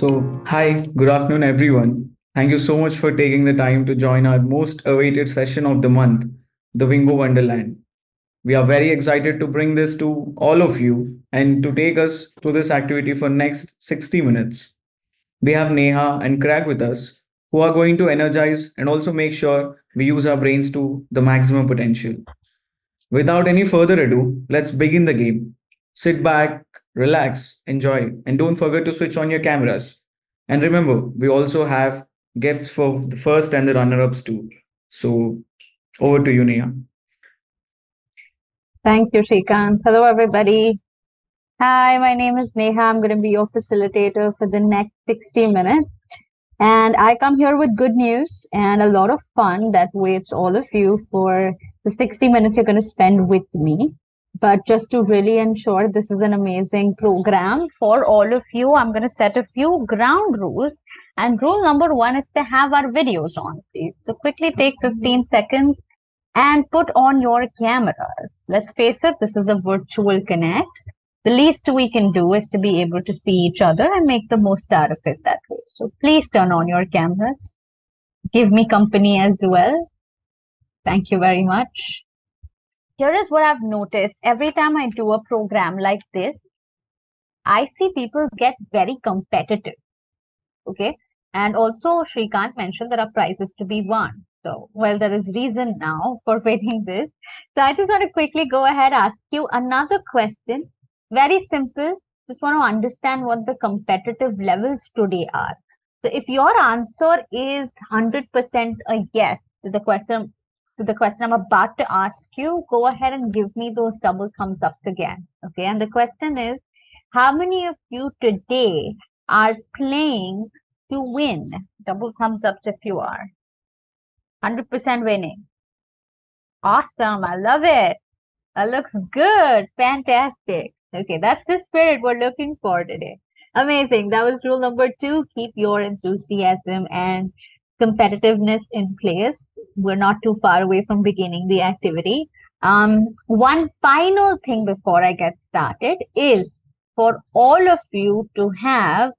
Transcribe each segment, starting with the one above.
Hi, good afternoon, everyone. Thank you so much for taking the time to join our most awaited session of the month, the Wingo Wonderland. We are very excited to bring this to all of you and to take us through this activity for next 60 minutes. We have Neha and Craig with us, who are going to energize and also make sure we use our brains to the maximum potential. Without any further ado, let's begin the game. Sit back, relax, enjoy, and don't forget to switch on your cameras. And remember, we also have gifts for the first and the runner ups too. So, over to you, Neha. Thank you, Shrikant. Hello, everybody. Hi, my name is Neha. I'm going to be your facilitator for the next 60 minutes. And I come here with good news and a lot of fun that waits all of you for the 60 minutes you're going to spend with me. But just to really ensure this is an amazing program for all of you, I'm going to set a few ground rules. And rule number one is to have our videos on, please. So quickly take 15 seconds and put on your cameras. Let's face it, this is a virtual connect. The least we can do is to be able to see each other and make the most out of it that way. So please turn on your cameras. Give me company as well. Thank you very much. Here is what I've noticed. Every time I do a program like this, I see people get very competitive. Okay. And also, Shrikant mentioned there are prizes to be won. So, well, there is reason now for waiting this. So, I just want to quickly go ahead ask you another question. Very simple. Just want to understand what the competitive levels today are. So, if your answer is 100% a yes to the question I'm about to ask you, go ahead and give me those double thumbs ups again. Okay. And the question is, how many of you today are playing to win? Double thumbs ups if you are. 100% winning. Awesome. I love it. That looks good. Fantastic. Okay, that's the spirit we're looking for today. Amazing. That was rule number 2. Keep your enthusiasm and competitiveness in place. We're not too far away from beginning the activity. One final thing before I get started is for all of you to have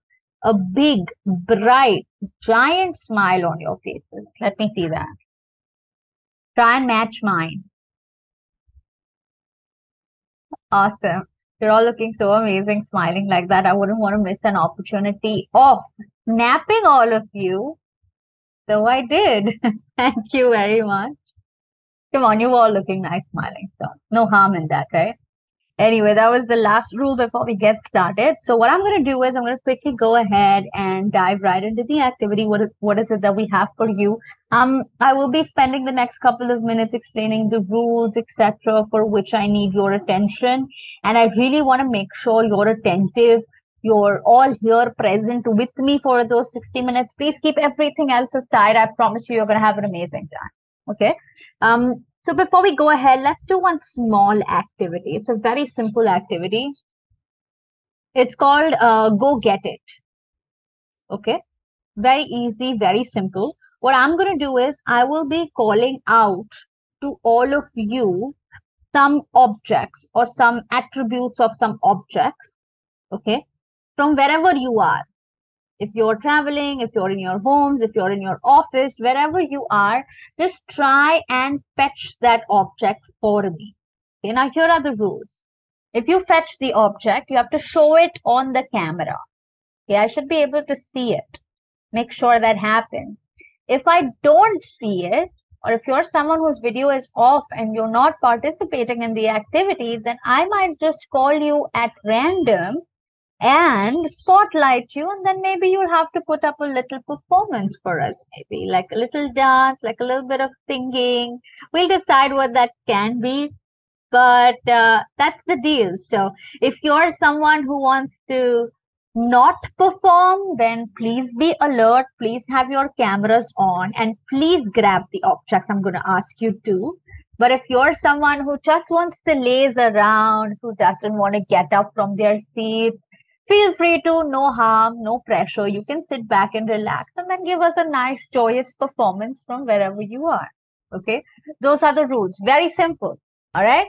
a big, bright, giant smile on your faces. Let me see that. Try and match mine. Awesome. You're all looking so amazing, smiling like that. I wouldn't want to miss an opportunity of snapping all of you. So I did. Thank you very much. Come on, you're all looking nice, smiling. So no harm in that, right? Anyway, that was the last rule before we get started. So what I'm going to do is I'm going to quickly go ahead and dive right into the activity. What is it that we have for you? I will be spending the next couple of minutes explaining the rules, etc., for which I need your attention. And I really want to make sure you're attentive. You're all here present with me for those 60 minutes. Please keep everything else aside. I promise you're going to have an amazing time. Okay. So before we go ahead, let's do one small activity. It's a very simple activity. It's called Go Get It. Okay. Very easy, very simple. What I'm going to do is I will be calling out to all of you some objects or some attributes of some objects. Okay. From wherever you are. If you're traveling, if you're in your homes, if you're in your office, wherever you are, just try and fetch that object for me. Okay, now here are the rules. If you fetch the object, you have to show it on the camera. Okay, I should be able to see it. Make sure that happens. If I don't see it, or if you're someone whose video is off and you're not participating in the activity, then I might just call you at random and spotlight you, and then maybe you'll have to put up a little performance for us, maybe like a little dance, like a little bit of singing. We'll decide what that can be, but that's the deal. So if you're someone who wants to not perform, then please be alert, please have your cameras on, and please grab the objects I'm going to ask you to. But if you're someone who just wants to laze around, who doesn't want to get up from their seat, feel free to, no harm, no pressure. You can sit back and relax and then give us a nice, joyous performance from wherever you are. Okay, those are the rules. Very simple. All right,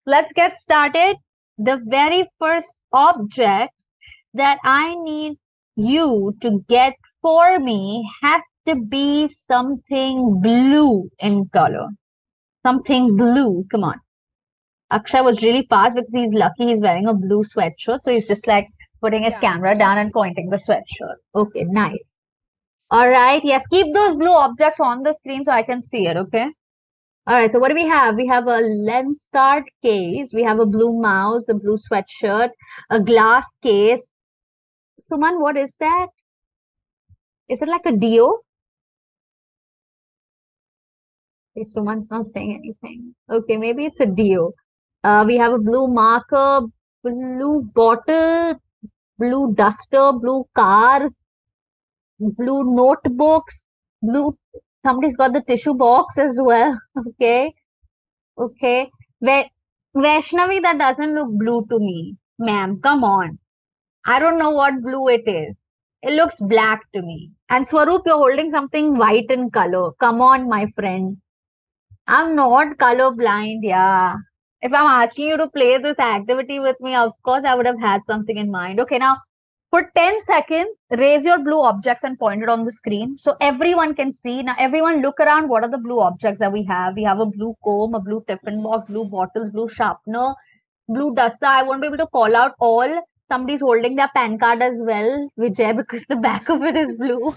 let's get started. The very first object that I need you to get for me has to be something blue in color. Something blue. Come on. Akshay was really fast because he's lucky he's wearing a blue sweatshirt. So he's just like putting his camera down and pointing the sweatshirt. Okay, nice. All right. Yes, keep those blue objects on the screen so I can see it. Okay. All right. So what do we have? We have a lens card case. We have a blue mouse, a blue sweatshirt, a glass case. Suman, what is that? Is it like a Dio? Okay, Suman's not saying anything. Okay, maybe it's a Dio. We have a blue marker, blue bottle, blue duster, blue car, blue notebooks, blue. Somebody's got the tissue box as well. Okay, okay. Vaishnavi, that doesn't look blue to me, ma'am. Come on. I don't know what blue it is. It looks black to me. And Swaroop, you're holding something white in color. Come on, my friend. I'm not color blind, yeah. If I'm asking you to play this activity with me, of course I would have had something in mind. Okay, now for 10 seconds, raise your blue objects and point it on the screen so everyone can see. Now, everyone look around. What are the blue objects that we have? We have a blue comb, a blue tiffin box, blue bottles, blue sharpener, blue duster. I won't be able to call out all. Somebody's holding their PAN card as well, Vijay, because the back of it is blue.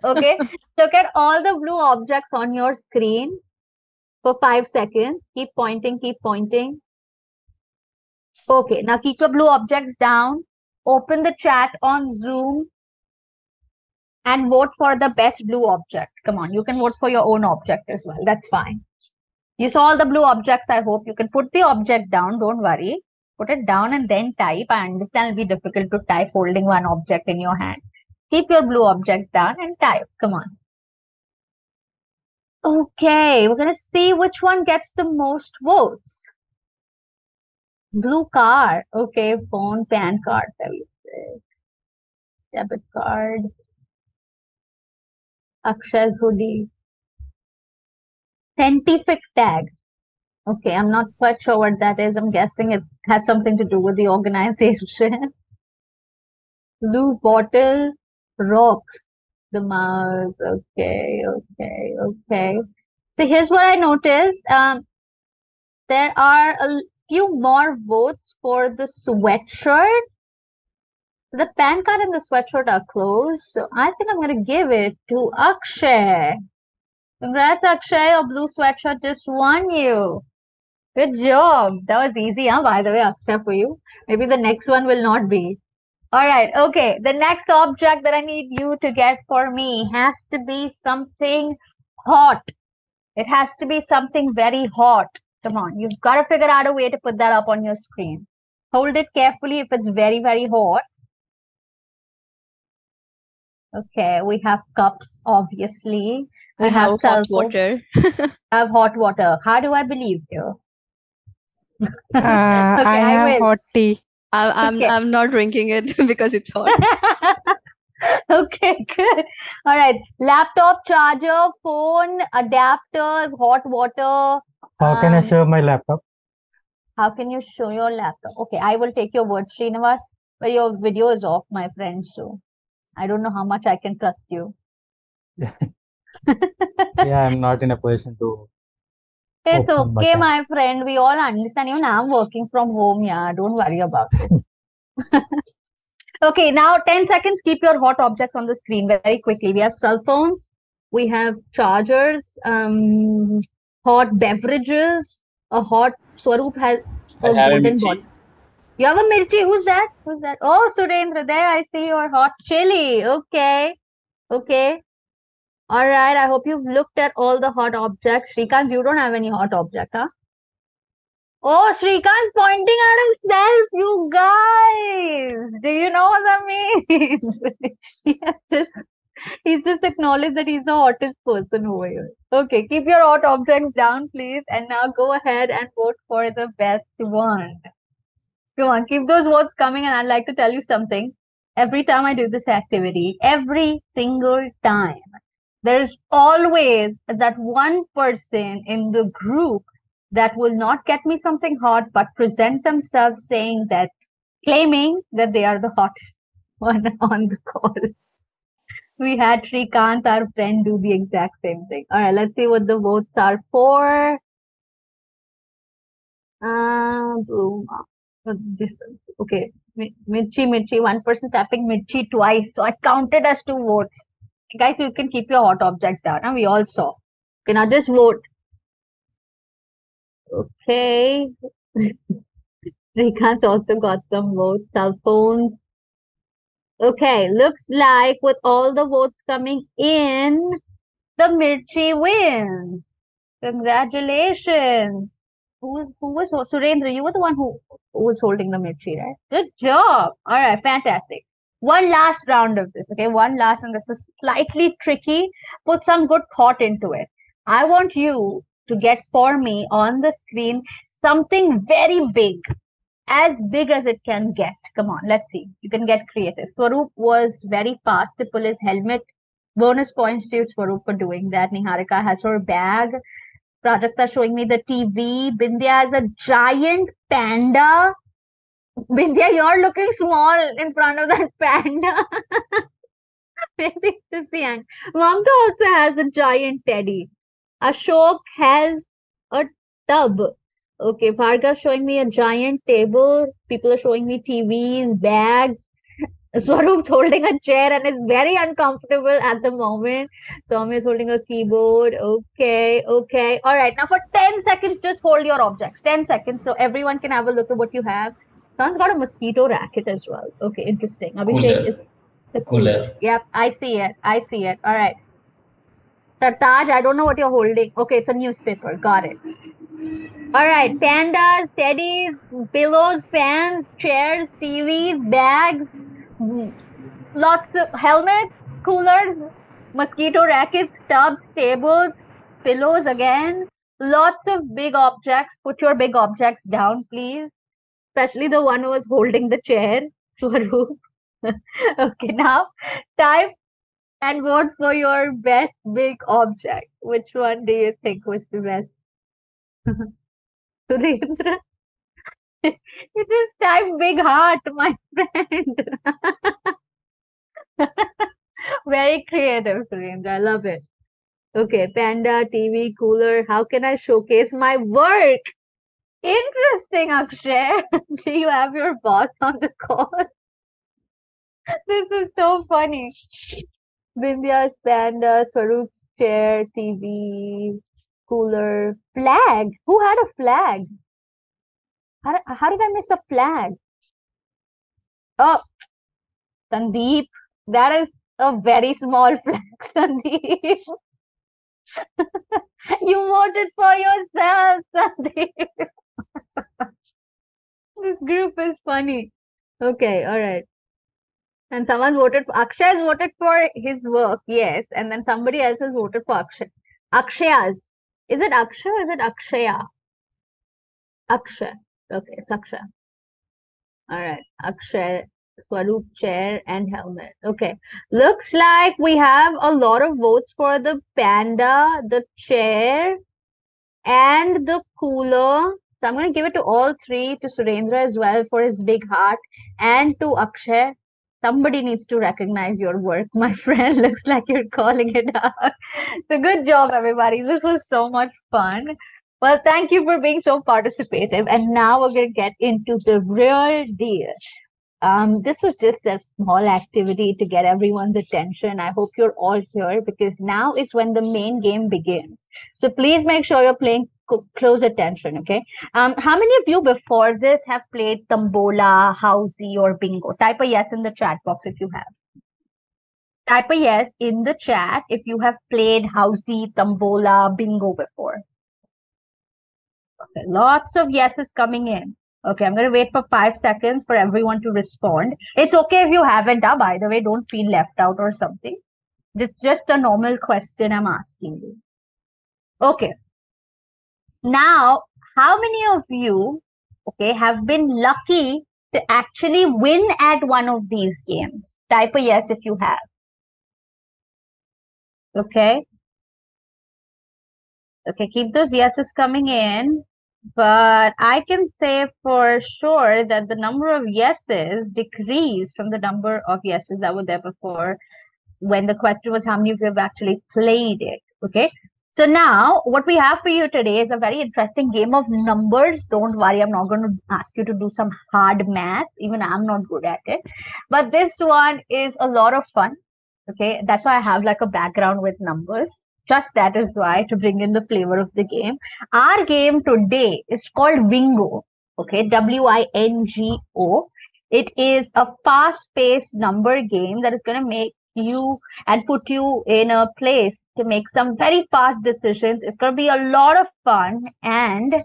Okay, look at all the blue objects on your screen for 5 seconds. Keep pointing, keep pointing. Okay, now keep your blue objects down. Open the chat on Zoom and vote for the best blue object. Come on, you can vote for your own object as well. That's fine. You saw all the blue objects, I hope. You can put the object down, don't worry. Put it down and then type. I understand it'll be difficult to type holding one object in your hand. Keep your blue object down and type. Come on. Okay, we're gonna see which one gets the most votes. Blue car. Okay, phone, PAN card, debit card. Akshay's hoodie. Scientific tag. Okay, I'm not quite sure what that is. I'm guessing it has something to do with the organization. Blue bottle, rocks, the mouse. Okay, okay, okay. So here's what I noticed. There are a few more votes for the sweatshirt. The PAN card and the sweatshirt are close, so I think I'm going to give it to Akshay. Congrats, Akshay. Your blue sweatshirt just won you. Good job. That was easy, huh? By the way, Akshay, for you. Maybe the next one will not be. All right. Okay. The next object that I need you to get for me has to be something hot. It has to be something very hot. Come on. You've got to figure out a way to put that up on your screen. Hold it carefully if it's very, very hot. Okay. We have cups, obviously. We have hot water. I have hot water. How do I believe you? Okay, I have hot tea. I'm not drinking it because it's hot. Okay, good. All right. Laptop, charger, phone, adapters, hot water. How can I show my laptop? How can you show your laptop? Okay, I will take your word, Srinivas, but your video is off, my friend. So I don't know how much I can trust you. Yeah, I'm not in a position to. It's okay, my friend. We all understand. Even I'm working from home. Yeah, don't worry about it. Okay, now 10 seconds. Keep your hot objects on the screen very quickly. We have cell phones. We have chargers. Hot beverages. A hot Swaroop has a golden bottle. You have a mirchi. Who's that? Who's that? Oh, Surendra, there I see your hot chili. Okay. Okay. All right. I hope you've looked at all the hot objects. Shrikant, you don't have any hot object, huh? Oh, Shrikant pointing at himself, you guys. Do you know what that means? He's just acknowledged that he's the hottest person over here. Okay, keep your hot objects down, please. And now go ahead and vote for the best one. Come on, keep those votes coming. And I'd like to tell you something. Every time I do this activity, every single time, there's always that one person in the group that will not get me something hot, but present themselves saying that, claiming that they are the hottest. one on the call. We had Shrikant, our friend, do the exact same thing. All right, let's see what the votes are for. Boom. This okay. Mirchi. One person tapping Mirchi twice, so I counted as 2 votes. Guys, you can keep your hot object down. Huh? We all saw. Okay, now just vote. Okay. Shrikant also got some votes. Cell phones. Okay, looks like with all the votes coming in, the Mirchi wins. Congratulations. Who was Surendra? You were the one who was holding the Mirchi, right? Good job. All right, fantastic. One last round of this, okay? One last, and this is slightly tricky. Put some good thought into it. I want you to get for me on the screen something very big, as big as it can get. Come on, let's see. You can get creative. Swaroop was very fast to pull his helmet. Bonus points to Swaroop for doing that. Niharika has her bag. Prajakta showing me the TV. Bindya has a giant panda. Bindya, you're looking small in front of that panda. Maybe it's the end. Mamta also has a giant teddy. Ashok has a tub. Okay, Bhargav showing me a giant table. People are showing me TVs, bags. Swaroop's holding a chair and is very uncomfortable at the moment. Swami is holding a keyboard. Okay. All right. Now for 10 seconds, just hold your objects. 10 seconds so everyone can have a look at what you have. Someone's got a mosquito racket as well. Okay, interesting. Abhishek is the cooler. Yep, I see it. All right. Tartaj, I don't know what you're holding. Okay, it's a newspaper. Got it. All right. Pandas, teddies, pillows, fans, chairs, TVs, bags. Lots of helmets, coolers, mosquito rackets, tubs, tables, pillows again. Lots of big objects. Put your big objects down, please. Especially the one who was holding the chair, Swaroop. Okay, now type and vote for your best big object. Which one do you think was the best? Surendra? You just type big heart, my friend. Very creative, Surendra. I love it. Okay, panda, TV, cooler. How can I showcase my work? Interesting, Akshay. Do you have your boss on the call? This is so funny. Vindhya's panda, Swaroop's chair, TV, cooler, flag. Who had a flag? How did I miss a flag? Oh, Sandeep. That is a very small flag, Sandeep. You voted for yourself, Sandeep. This group is funny. Okay, all right. And someone voted for Akshay has voted for his work, yes. And then somebody else has voted for Akshay. Akshaya's. Is it Akshay or is it Akshaya? Akshay. Okay, it's Akshay. All right. Akshay, Swaroop chair and helmet. Okay. Looks like we have a lot of votes for the panda, the chair, and the cooler. So I'm going to give it to all 3, to Surendra as well for his big heart, and to Akshay. Somebody needs to recognize your work, my friend. Looks like you're calling it out. So good job, everybody. This was so much fun. Well, thank you for being so participative. And now we're going to get into the real deal. This was just a small activity to get everyone's attention. I hope you're all here because now is when the main game begins. So please make sure you're playing close attention, okay? How many of you before this have played Tambola, Housey, or Bingo? Type a yes in the chat box if you have. Type a yes in the chat if you have played Housey, Tambola, Bingo before. Okay, lots of yeses coming in. Okay, I'm going to wait for 5 seconds for everyone to respond. It's okay if you haven't, by the way, don't feel left out or something. It's just a normal question I'm asking you. Okay. Now, how many of you, okay, have been lucky to actually win at one of these games? Type a yes if you have. Okay. Okay, keep those yeses coming in. but I can say for sure that the number of yeses decreased from the number of yeses that were there before when the question was how many of you have actually played it. Okay. So now what we have for you today is a very interesting game of numbers. Don't worry, I'm not going to ask you to do some hard math. Even I'm not good at it. But this one is a lot of fun. Okay. That's why I have like a background with numbers. Just that is why, to bring in the flavor of the game. Our game today is called Wingo. Okay. Wingo. It is a fast-paced number game that is going to make you and put you in a place to make some very fast decisions. It's going to be a lot of fun and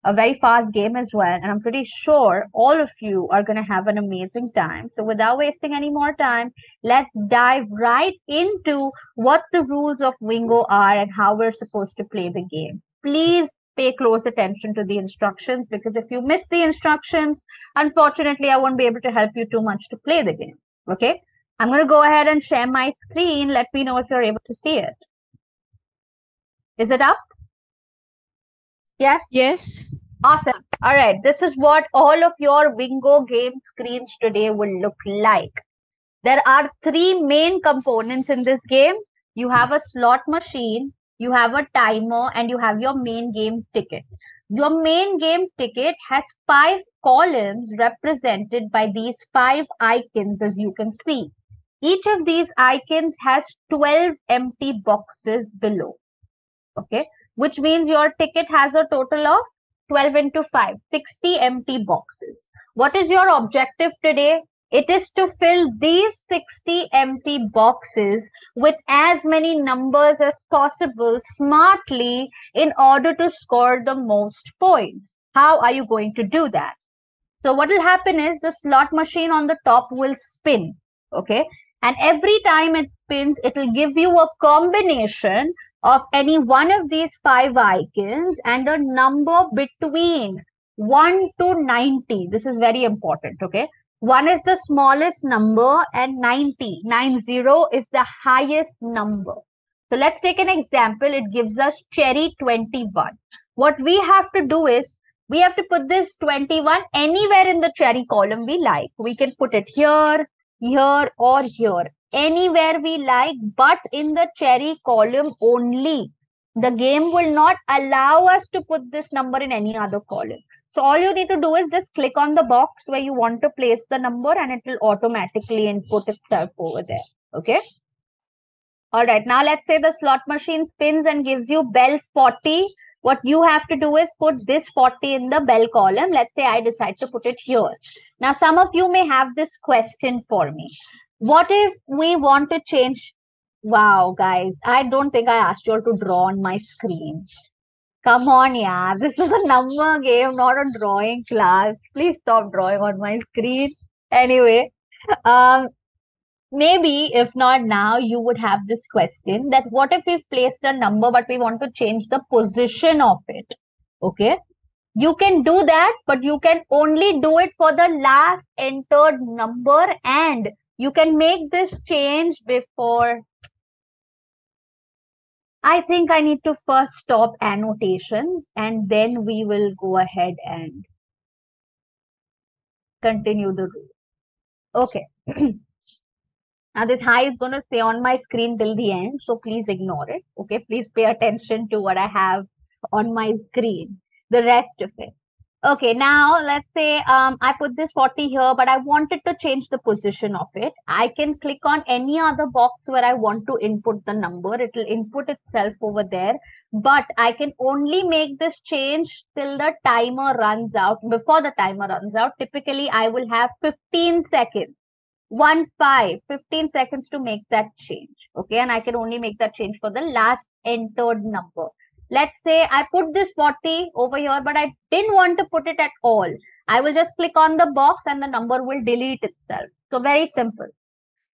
a very fast game as well. And I'm pretty sure all of you are going to have an amazing time. So without wasting any more time, let's dive right into what the rules of Wingo are and how we're supposed to play the game. Please pay close attention to the instructions, because if you miss the instructions, unfortunately, I won't be able to help you too much to play the game. Okay? I'm going to go ahead and share my screen. Let me know if you're able to see it. Is it up? Yes? Yes. Awesome. All right. This is what all of your Wingo game screens today will look like. There are three main components in this game. You have a slot machine, you have a timer, and you have your main game ticket. Your main game ticket has 5 columns represented by these 5 icons, as you can see. Each of these icons has 12 empty boxes below. Okay, which means your ticket has a total of 12 into 5, 60 empty boxes. What is your objective today? It is to fill these 60 empty boxes with as many numbers as possible smartly in order to score the most points. How are you going to do that? So what will happen is the slot machine on the top will spin. Okay. And every time it spins, it will give you a combination of any one of these 5 icons and a number between 1 to 90. This is very important. Okay. 1 is the smallest number and 90 is the highest number. So let's take an example. It gives us cherry 21. What we have to do is we have to put this 21 anywhere in the cherry column we like. We can put it here, here, or here. Anywhere we like, but in the cherry column only. The game will not allow us to put this number in any other column. So all you need to do is just click on the box where you want to place the number and it will automatically input itself over there. Okay. All right. Now let's say the slot machine spins and gives you bell 40. What you have to do is put this 40 in the bell column. Let's say I decide to put it here. Now some of you may have this question for me. What if we want to change? Wow, guys, I don't think I asked you all to draw on my screen. Come on, yeah. This is a number game, not a drawing class. Please stop drawing on my screen. Anyway, maybe if not now, you would have this question that what if we've placed a number, but we want to change the position of it? Okay. You can do that, but you can only do it for the last entered number, and you can make this change before. I think I need to first stop annotations and then we will go ahead and continue the rule. Okay. Now this hi is going to stay on my screen till the end, so please ignore it. Okay, please pay attention to what I have on my screen, the rest of it. Okay, now let's say I put this 40 here, but I wanted to change the position of it. I can click on any other box where I want to input the number. It will input itself over there, but I can only make this change till the timer runs out. Before the timer runs out, typically I will have 15 seconds. 15 seconds to make that change. Okay, and I can only make that change for the last entered number. Let's say I put this 40 over here, but I didn't want to put it at all. I will just click on the box and the number will delete itself. So very simple.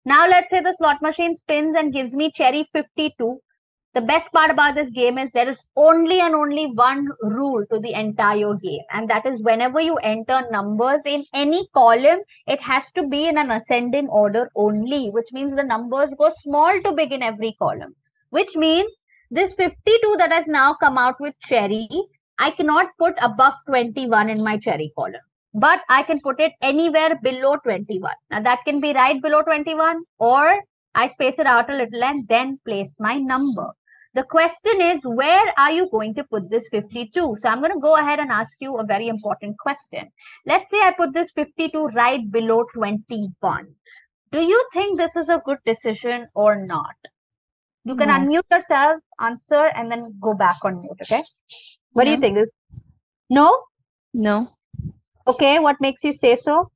Now let's say the slot machine spins and gives me cherry 52. The best part about this game is there is only and only one rule to the entire game. And that is whenever you enter numbers in any column, it has to be in an ascending order only, which means the numbers go small to big in every column, which means this 52 that has now come out with cherry, I cannot put above 21 in my cherry column, but I can put it anywhere below 21. Now that can be right below 21, or I space it out a little and then place my number. The question is, where are you going to put this 52? So I'm going to go ahead and ask you a very important question. Let's say I put this 52 right below 21. Do you think this is a good decision or not? You can No. unmute yourself, answer, and then go back on mute, okay? What do you No. think? No? No. Okay, what makes you say so?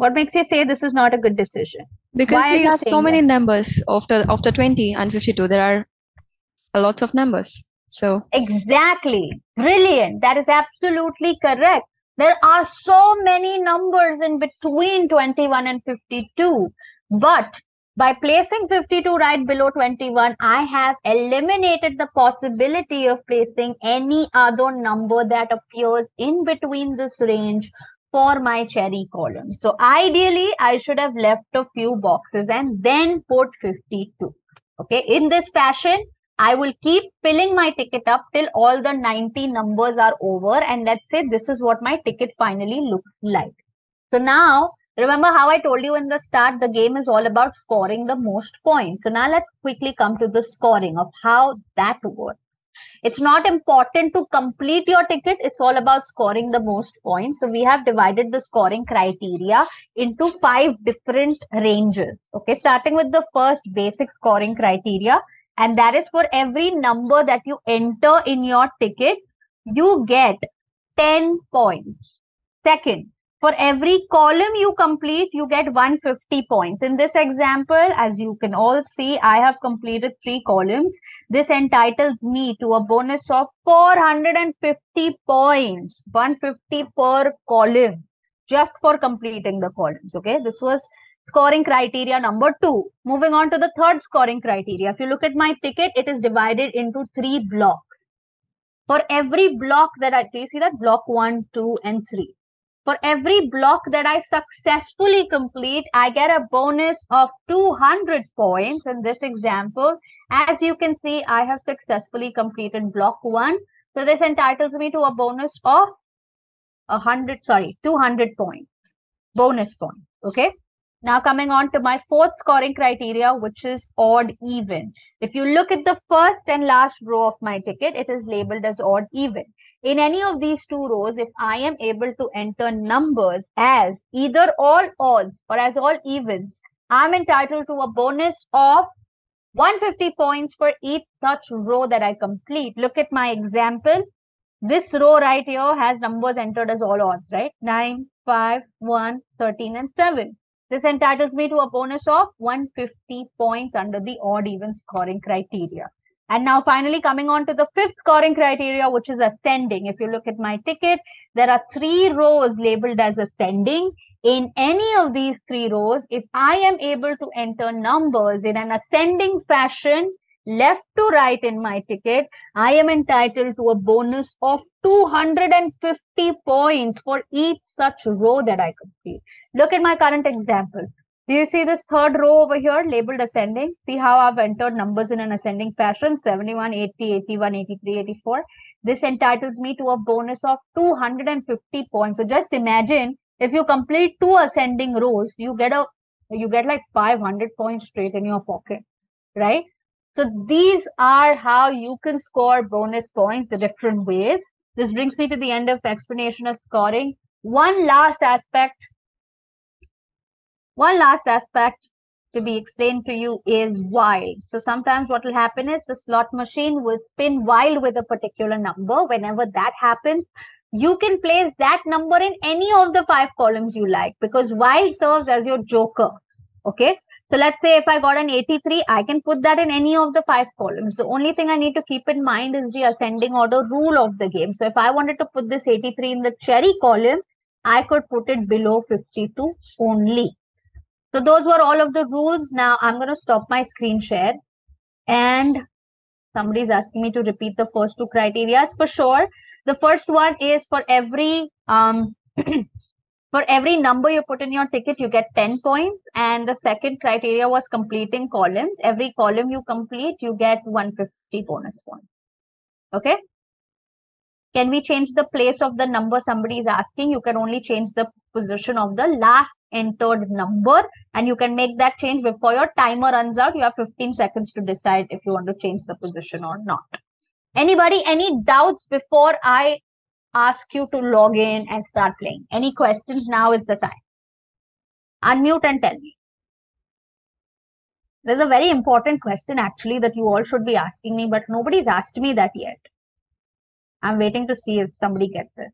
What makes you say this is not a good decision? Because Why are we you have so saying many that? numbers after 20 and 52. There are a lots of numbers. So Exactly. Brilliant. That is absolutely correct. There are so many numbers in between 21 and 52. But by placing 52 right below 21, I have eliminated the possibility of placing any other number that appears in between this range for my cherry column. So ideally, I should have left a few boxes and then put 52. Okay, in this fashion, I will keep filling my ticket up till all the 90 numbers are over, and let's say this is what my ticket finally looks like. So now, remember how I told you in the start, the game is all about scoring the most points. So now let's quickly come to the scoring of how that works. It's not important to complete your ticket. It's all about scoring the most points. So we have divided the scoring criteria into 5 different ranges. Okay, starting with the first basic scoring criteria. And that is for every number that you enter in your ticket, you get 10 points. Second, for every column you complete, you get 150 points. In this example, as you can all see, I have completed 3 columns. This entitles me to a bonus of 450 points, 150 per column, just for completing the columns. Okay, this was scoring criteria number 2. Moving on to the third scoring criteria. If you look at my ticket, it is divided into 3 blocks. For every block that I, you see that block 1, 2, and 3. For every block that I successfully complete, I get a bonus of 200 points. In this example, as you can see, I have successfully completed block 1. So this entitles me to a bonus of 200 points, bonus points. Okay. Now coming on to my fourth scoring criteria, which is odd even. If you look at the first and last row of my ticket, it is labeled as odd even. In any of these 2 rows, if I am able to enter numbers as either all odds or as all evens, I'm entitled to a bonus of 150 points for each such row that I complete. Look at my example. This row right here has numbers entered as all odds, right? 9, 5, 1, 13, and 7. This entitles me to a bonus of 150 points under the odd even scoring criteria. And now finally coming on to the fifth scoring criteria, which is ascending. If you look at my ticket, there are 3 rows labeled as ascending. In any of these 3 rows, if I am able to enter numbers in an ascending fashion, left to right in my ticket, I am entitled to a bonus of 250 points for each such row that I complete. Look at my current example. Do you see this third row over here labeled ascending? See how I've entered numbers in an ascending fashion, 71, 80, 81, 83, 84. This entitles me to a bonus of 250 points. So just imagine if you complete 2 ascending rows, you get like 500 points straight in your pocket, right? So these are how you can score bonus points the different ways. This brings me to the end of explanation of scoring. One last aspect to be explained to you is wild. So sometimes what will happen is the slot machine will spin wild with a particular number. Whenever that happens, you can place that number in any of the 5 columns you like, because wild serves as your joker. Okay. So let's say if I got an 83, I can put that in any of the 5 columns. The only thing I need to keep in mind is the ascending order rule of the game. So if I wanted to put this 83 in the cherry column, I could put it below 52 only. So those were all of the rules. Now I'm going to stop my screen share, and somebody's asking me to repeat the first 2 criteria for sure. The first one is for every for every number you put in your ticket, you get 10 points. And the second criteria was completing columns. Every column you complete, you get 150 bonus points. Okay. Can we change the place of the number somebody is asking? You can only change the position of the last entered number, and you can make that change before your timer runs out. You have 15 seconds to decide if you want to change the position or not. Anybody, any doubts before I ask you to log in and start playing? Any questions? Now is the time. Unmute and tell me. There's a very important question actually that you all should be asking me, but nobody's asked me that yet. I'm waiting to see if somebody gets it.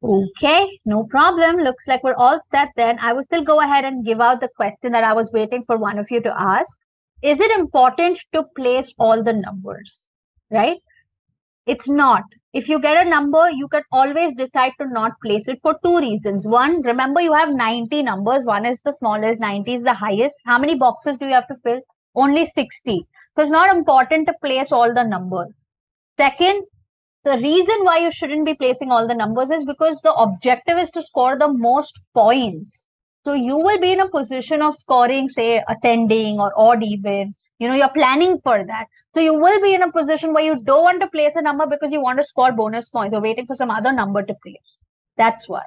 Okay, no problem. Looks like we're all set then. I will still go ahead and give out the question that I was waiting for one of you to ask. Is it important to place all the numbers? Right? It's not. If you get a number, you can always decide to not place it for two reasons. One, remember you have 90 numbers. One is the smallest, 90 is the highest. How many boxes do you have to fill? Only 60. So it's not important to place all the numbers. Second, the reason why you shouldn't be placing all the numbers is because the objective is to score the most points. So you will be in a position of scoring, say, ascending or odd even. You know, you're planning for that. So you will be in a position where you don't want to place a number because you want to score bonus points. You're waiting for some other number to place. That's why.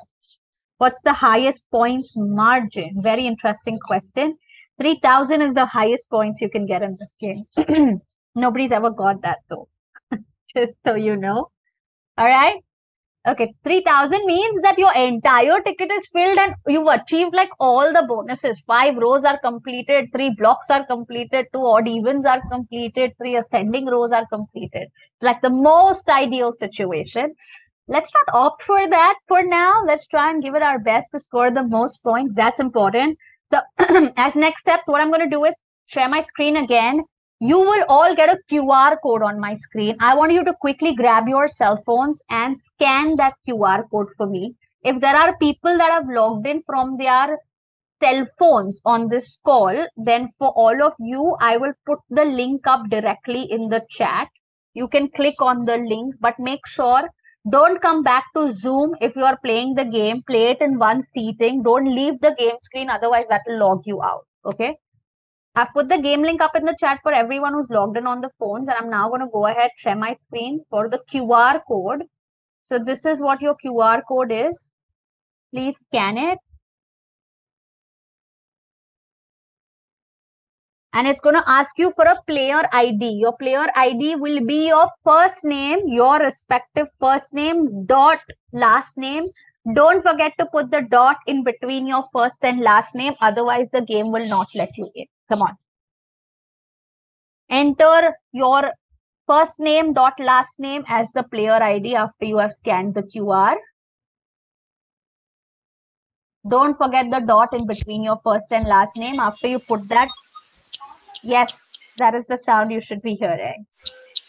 What's the highest points margin? Very interesting question. 3,000 is the highest points you can get in this game. Nobody's ever got that though. Just so you know. All right. Okay, 3,000 means that your entire ticket is filled and you've achieved like all the bonuses. 5 rows are completed, 3 blocks are completed, 2 odd evens are completed, 3 ascending rows are completed. Like the most ideal situation. Let's not opt for that for now. Let's try and give it our best to score the most points. That's important. So as next steps, what I'm going to do is share my screen again. You will all get a QR code on my screen. I want you to quickly grab your cell phones and scan that QR code for me. If there are people that have logged in from their cell phones on this call, then for all of you, I will put the link up directly in the chat. You can click on the link, but make sure don't come back to Zoom if you are playing the game. Play it in one seating. Don't leave the game screen, otherwise that will log you out. Okay? I've put the game link up in the chat for everyone who's logged in on the phones, and I'm now going to go ahead, share my screen for the QR code. So this is what your QR code is. Please scan it. And it's going to ask you for a player ID. Your player ID will be your first name, your respective first name, dot last name. Don't forget to put the dot in between your first and last name. Otherwise, the game will not let you in. Come on. Enter your first name dot last name as the player ID after you have scanned the QR. Don't forget the dot in between your first and last name after you put that. Yes, that is the sound you should be hearing.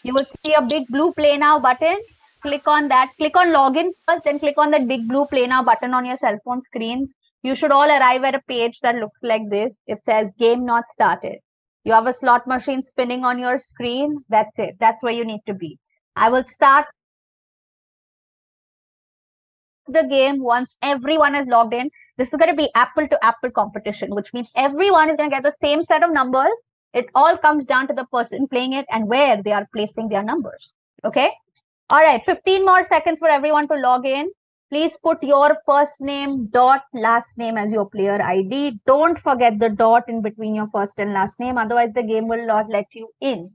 You will see a big blue play now button. Click on that. Click on login first, then click on that big blue play now button on your cell phone screens. You should all arrive at a page that looks like this. It says game not started. You have a slot machine spinning on your screen. That's it. That's where you need to be. I will start the game once everyone is logged in. This is going to be apple to apple competition, which means everyone is going to get the same set of numbers. It all comes down to the person playing it and where they are placing their numbers. Okay. All right. 15 more seconds for everyone to log in. Please put your first name dot last name as your player ID. Don't forget the dot in between your first and last name. Otherwise, the game will not let you in.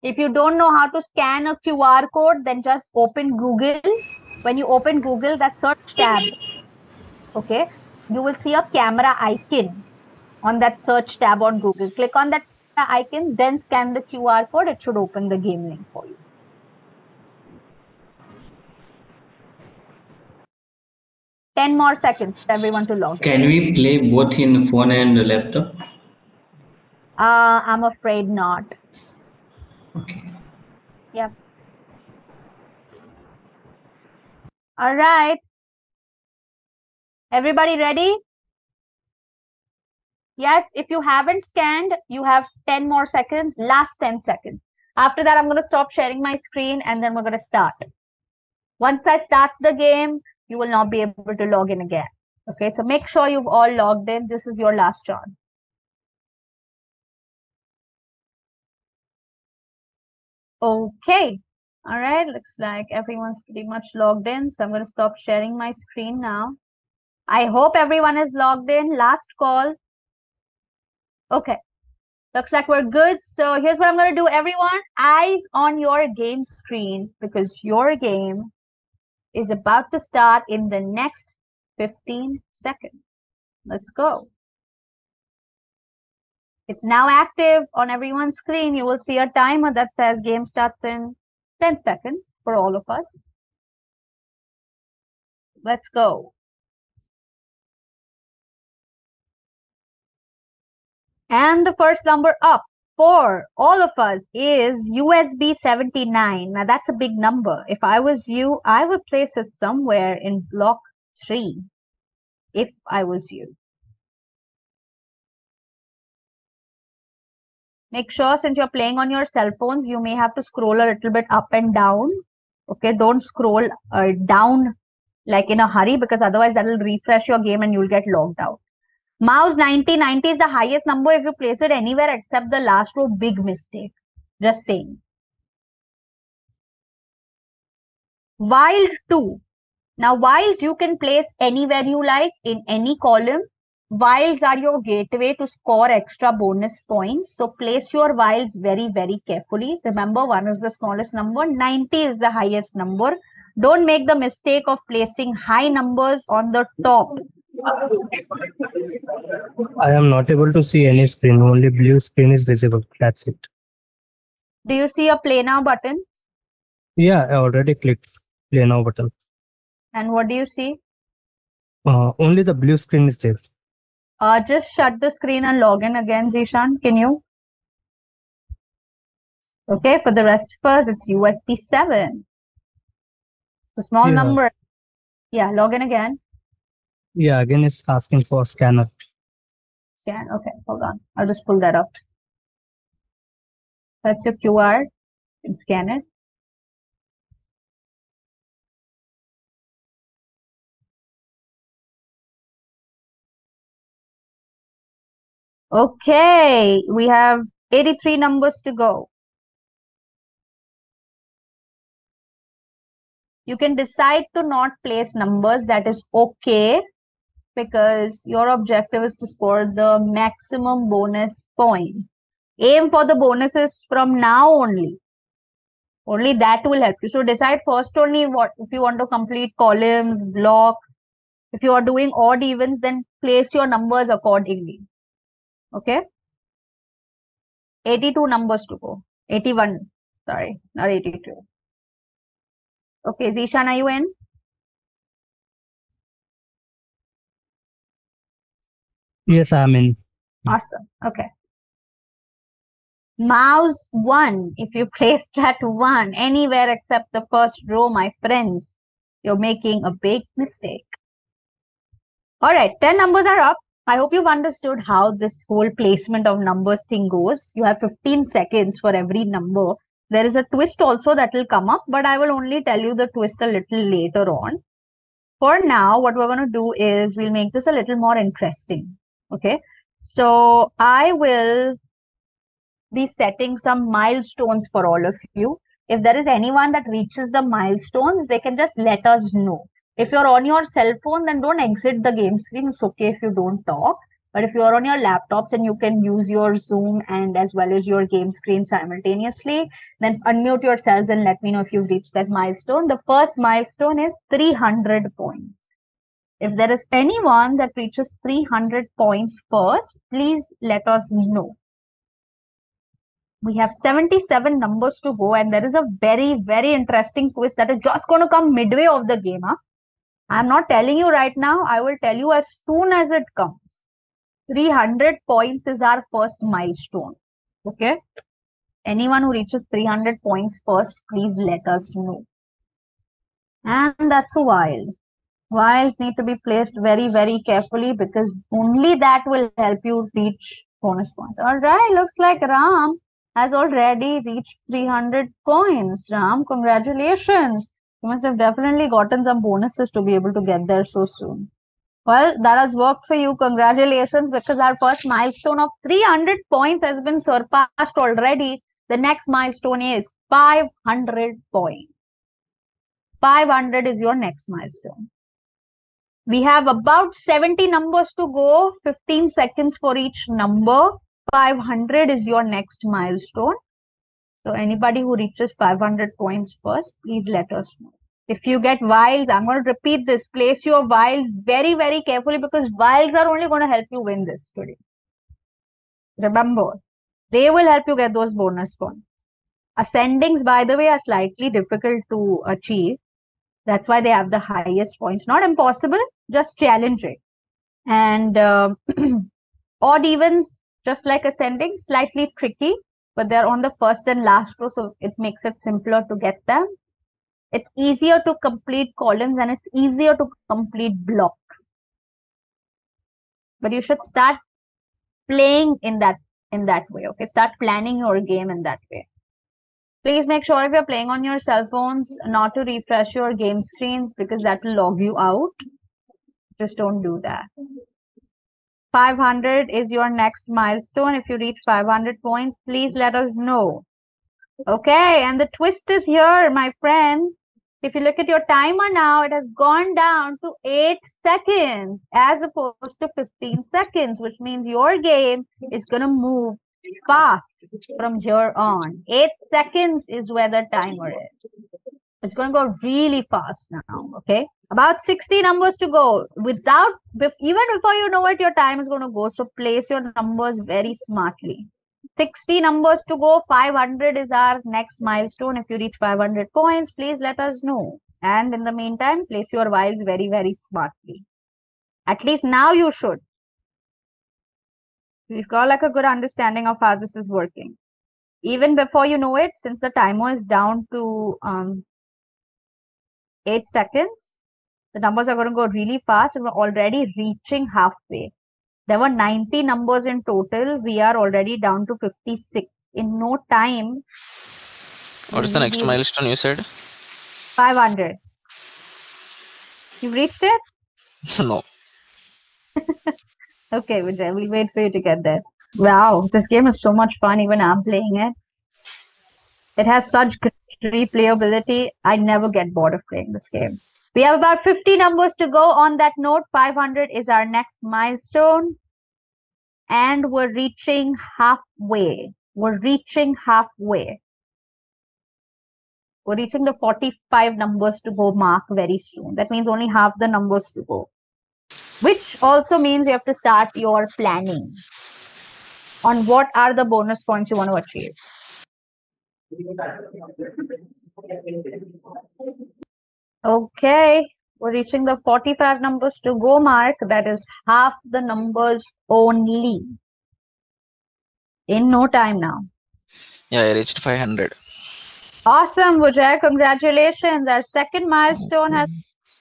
If you don't know how to scan a QR code, then just open Google. When you open Google, that search tab, okay, you will see a camera icon on that search tab on Google. Click on that icon, then scan the QR code. It should open the game link for you. 10 more seconds for everyone to log in. Can we play both in phone and laptop? I'm afraid not. Okay. Yep. All right. Everybody ready? Yes, if you haven't scanned, you have 10 more seconds, last 10 seconds. After that, I'm going to stop sharing my screen and then we're going to start. Once I start the game, you will not be able to log in again. Okay, so make sure you've all logged in. This is your last chance. Okay. All right. Looks like everyone's pretty much logged in. So I'm going to stop sharing my screen now. I hope everyone is logged in. Last call. Okay. Looks like we're good. So here's what I'm going to do, everyone. Eyes on your game screen because your game is about to start in the next 15 seconds. Let's go. It's now active on everyone's screen. You will see a timer that says game starts in 10 seconds for all of us. Let's go. And the first number up for all of us is USB 79. Now that's a big number. If I was you, I would place it somewhere in block 3. If I was you. Make sure since you're playing on your cell phones, you may have to scroll a little bit up and down. Okay, don't scroll down like in a hurry because otherwise that will refresh your game and you'll get logged out. Mouse 90. 90 is the highest number if you place it anywhere except the last row. Big mistake. Just saying. Wild 2. Now wilds you can place anywhere you like in any column. Wilds are your gateway to score extra bonus points. So place your wilds very, very carefully. Remember, 1 is the smallest number. 90 is the highest number. Don't make the mistake of placing high numbers on the top. I am not able to see any screen. Only blue screen is visible. That's it. Do you see a play now button? Yeah, I already clicked play now button. And what do you see? Only the blue screen is there. Just shut the screen and log in again, Zishan. Can you? Okay, for the rest of us, it's USB 7. It's a small number. Yeah, log in again. Yeah, again it's asking for scanner. Scan. Okay, hold on. I'll just pull that up. That's your QR. And scan it. Okay, we have 83 numbers to go. You can decide to not place numbers. That is okay because your objective is to score the maximum bonus point. Aim for the bonuses from now only. Only that will help you. So decide first only what if you want to complete columns, blocks. If you are doing odd evens, then place your numbers accordingly. Okay. 82 numbers to go. 81. Sorry, not 82. Okay, Zishan, are you in? Yes, I'm in. Awesome. Okay. Mouse 1. If you place that 1 anywhere except the first row, my friends, you're making a big mistake. All right, 10 numbers are up. I hope you've understood how this whole placement of numbers thing goes. You have 15 seconds for every number. There is a twist also that will come up, but I will only tell you the twist a little later on. For now, what we're going to do is we'll make this a little more interesting. Okay, so I will be setting some milestones for all of you. If there is anyone that reaches the milestones, they can just let us know. If you're on your cell phone, then don't exit the game screen. It's okay if you don't talk. But if you're on your laptops and you can use your Zoom and as well as your game screen simultaneously, then unmute yourselves and let me know if you've reached that milestone. The first milestone is 300 points. If there is anyone that reaches 300 points first, please let us know. We have 77 numbers to go, and there is a very, very interesting twist that is just going to come midway of the game. Huh? I'm not telling you right now. I will tell you as soon as it comes. 300 points is our first milestone. Okay? Anyone who reaches 300 points first, please let us know. And that's a wild. Wilds need to be placed very, very carefully because only that will help you reach bonus points. All right, looks like Ram has already reached 300 points. Ram, congratulations. You must have definitely gotten some bonuses to be able to get there so soon. Well, that has worked for you. Congratulations, because our first milestone of 300 points has been surpassed already. The next milestone is 500 points. 500 is your next milestone. We have about 70 numbers to go, 15 seconds for each number. 500 is your next milestone. So anybody who reaches 500 points first, please let us know. If you get vials, I'm going to repeat this. Place your vials very, very carefully because vials are only going to help you win this today. Remember, they will help you get those bonus points. Ascendings, by the way, are slightly difficult to achieve. That's why they have the highest points. Not impossible, just challenging. And odd evens, just like ascending, slightly tricky, but they're on the first and last row, so it makes it simpler to get them. It's easier to complete columns and it's easier to complete blocks. But you should start playing in that way, okay? Start planning your game in that way. Please make sure if you're playing on your cell phones not to refresh your game screens because that will log you out. Just don't do that. 500 is your next milestone. If you reach 500 points, please let us know. Okay, and the twist is here, my friend. If you look at your timer now, it has gone down to 8 seconds as opposed to 15 seconds, which means your game is going to move fast from here on. 8 seconds is where the timer is. It's going to go really fast now, okay? About 60 numbers to go. Even before you know it, your time is going to go. So place your numbers very smartly. 60 numbers to go. 500 is our next milestone. If you reach 500 points, please let us know. And in the meantime, place your vials very, very smartly. At least now you should. You've got like a good understanding of how this is working. Even before you know it, since the timer is down to 8 seconds, the numbers are going to go really fast and we're already reaching halfway. There were 90 numbers in total. We are already down to 56. In no time. What is the next milestone you said? 500. You've reached it? No. Okay, Vijay, we'll wait for you to get there. Wow, this game is so much fun. Even I'm playing it. It has such good replayability. I never get bored of playing this game. We have about 50 numbers to go. On that note, 500 is our next milestone. And we're reaching halfway. We're reaching halfway. We're reaching the 45 numbers to go mark very soon. That means only half the numbers to go. Which also means you have to start your planning on what are the bonus points you want to achieve. Okay, we're reaching the 45 numbers to go mark. That is half the numbers only. In no time now. Yeah, I reached 500. Awesome, Vijay. Congratulations. Our second milestone has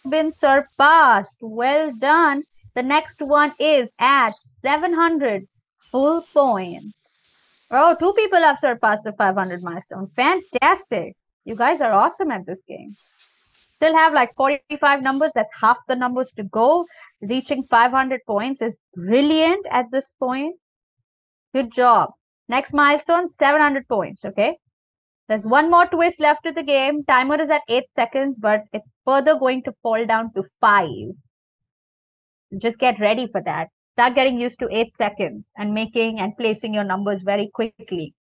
been surpassed. Well done. The next one is at 700 full points. Oh, 2 people have surpassed the 500 milestone. Fantastic. You guys are awesome at this game. Still have like 45 numbers. That's half the numbers to go. Reaching 500 points is brilliant at this point. Good job. Next milestone, 700 points. Okay. There's one more twist left to the game. Timer is at 8 seconds, but it's further going to fall down to 5. Just get ready for that. Start getting used to 8 seconds and making and placing your numbers very quickly.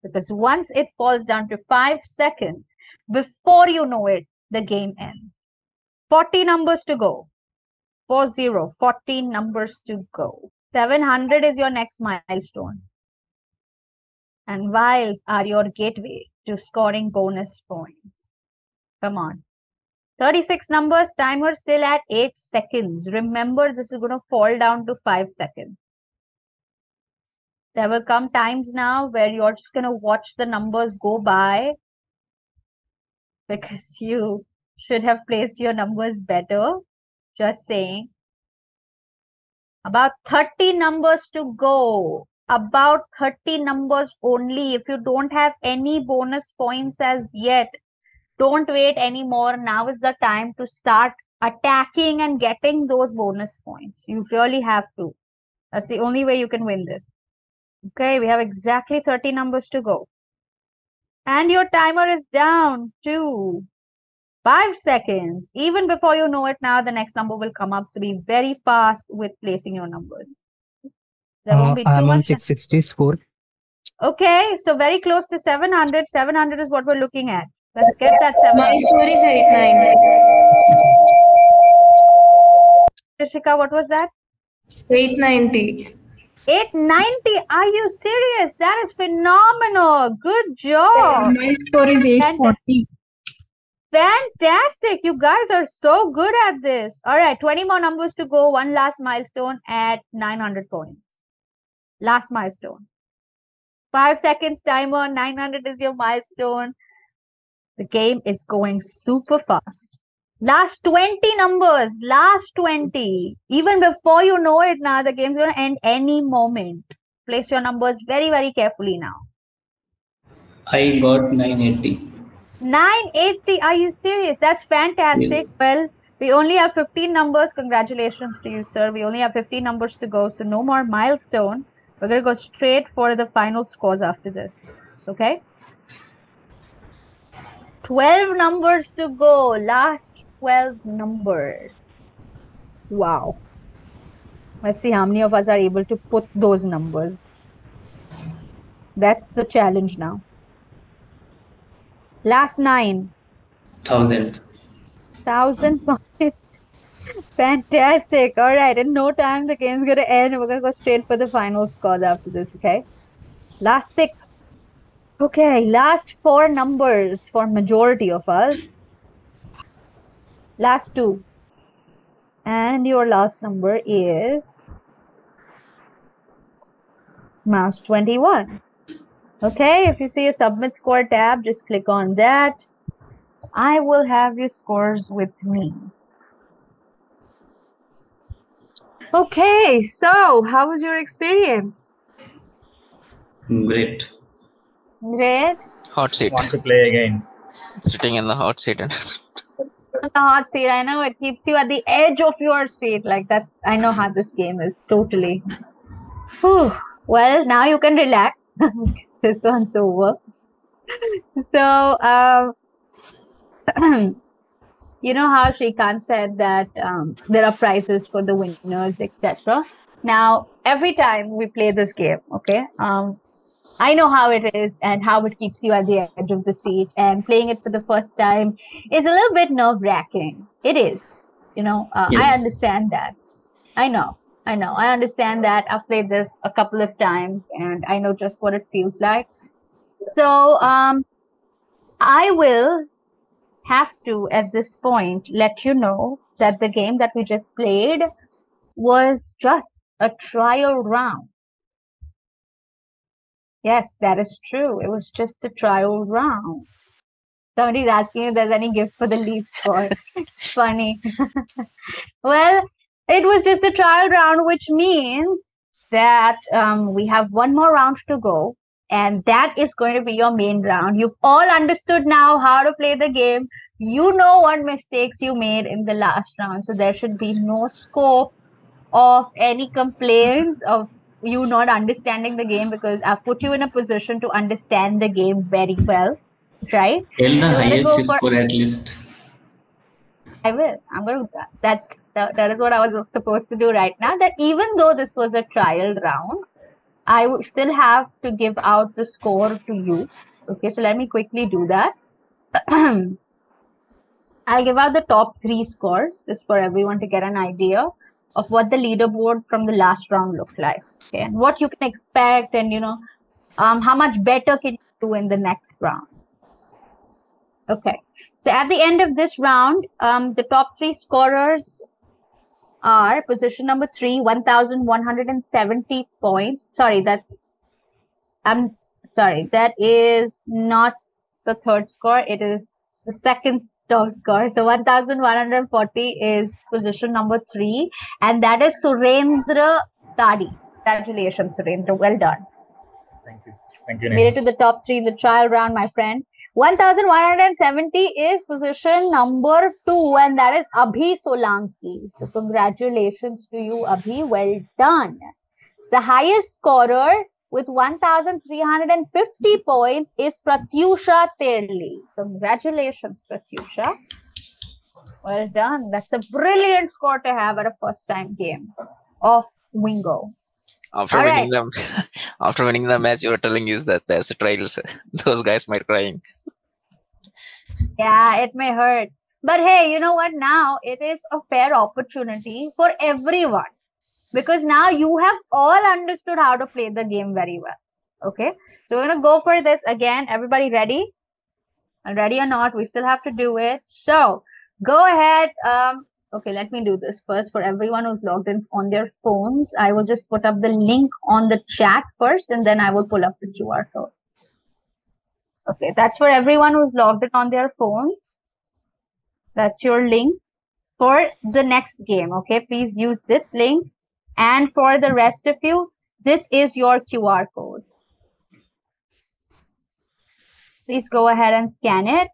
Because once it falls down to 5 seconds, before you know it, the game ends. 40 numbers to go. 14 numbers to go. 700 is your next milestone. And vials are your gateway to scoring bonus points. Come on. 36 numbers, timer still at 8 seconds. Remember, this is going to fall down to 5 seconds. There will come times now where you're just going to watch the numbers go by because you should have placed your numbers better. Just saying. About 30 numbers to go. About 30 numbers only. If you don't have any bonus points as yet, don't wait anymore. Now is the time to start attacking and getting those bonus points. You really have to. That's the only way you can win this. Okay, we have exactly 30 numbers to go. And your timer is down to 5 seconds. Even before you know it now, the next number will come up. So be very fast with placing your numbers. There won't be too I'm on much. 660 score. Okay, so very close to 700. 700 is what we're looking at. Let's get that My 700. score is 890. Rishika, what was that? 890. 890. Are you serious? That is phenomenal. Good job. My score is 840. Fantastic. You guys are so good at this. All right, 20 more numbers to go. One last milestone at 900 points. Last milestone. 5 seconds timer. 900 is your milestone. The game is going super fast. Last 20 numbers. Last 20. Even before you know it now, the game's going to end any moment. Place your numbers very, very carefully now. I got 980. 980. Are you serious? That's fantastic. Yes. Well, we only have 15 numbers. Congratulations to you, sir. We only have 15 numbers to go. So no more milestone. We're going to go straight for the final scores after this. Okay? 12 numbers to go. Last 12 numbers. Wow. Let's see how many of us are able to put those numbers. That's the challenge now. Last 9. 1000. 1000 points. Fantastic. All right. In no time, the game's going to end. We're going to go straight for the final scores after this. Okay. Last 6. Okay. Last 4 numbers for majority of us. Last 2. And your last number is mouse 21. Okay. If you see a submit score tab, just click on that. I will have your scores with me. Okay, so how was your experience? Great. Great. Hot seat. Want to play again? Sitting in the hot seat and The hot seat, I know it keeps you at the edge of your seat. Like that's, I know how this game is totally. Whew. Well, now you can relax. This one's over. So, you know how Shrikant said that there are prizes for the winners, etc. Now, every time we play this game, okay, I know how it is and how it keeps you at the edge of the seat. And playing it for the first time is a little bit nerve-wracking. It is, you know. Yes. I understand that. I know. I understand that. I've played this a couple of times, and I know just what it feels like. So, I will have to, at this point, let you know that the game that we just played was just a trial round. Yes, that is true. It was just a trial round. Somebody's asking if there's any gift for the least score. Funny. Well, it was just a trial round, which means that we have one more round to go. And that is going to be your main round. You've all understood now how to play the game. You know what mistakes you made in the last round. So there should be no scope of any complaints of you not understanding the game, because I've put you in a position to understand the game very well, right? Tell the You're gonna highest go for- score at least. I will. I'm going to. That is what I was supposed to do right now. That even though this was a trial round, I would still have to give out the score to you. Okay, so let me quickly do that. I'll give out the top 3 scores just for everyone to get an idea of what the leaderboard from the last round looked like. Okay, and what you can expect, and you know, how much better can you do in the next round. Okay, so at the end of this round, the top 3 scorers are position number 3, 1,170 points. Sorry, that is not the third score. It is the second top score. So 1,140 is position number 3, and that is Surendra Tadi. Congratulations, Surendra. Well done. Thank you. Thank you. Made it to the top 3 in the trial round, my friend. 1,170 is position number 2, and that is Abhi Solanki. So congratulations to you, Abhi. Well done. The highest scorer with 1,350 points is Pratyusha Terli. Congratulations, Pratyusha. Well done. That's a brilliant score to have at a first-time game of Wingo. After All winning right. them, after winning the match, you were telling us that there's trials. Those guys might crying. Yeah, it may hurt. But hey, you know what? Now it is a fair opportunity for everyone because now you have all understood how to play the game very well. Okay, so we're gonna go for this again. Everybody ready? And ready or not, we still have to do it. So go ahead. Okay, let me do this first for everyone who's logged in on their phones. I will just put up the link on the chat first, and then I will pull up the QR code. Okay, that's for everyone who's logged in on their phones. That's your link for the next game. Okay, please use this link. And for the rest of you, this is your QR code. Please go ahead and scan it.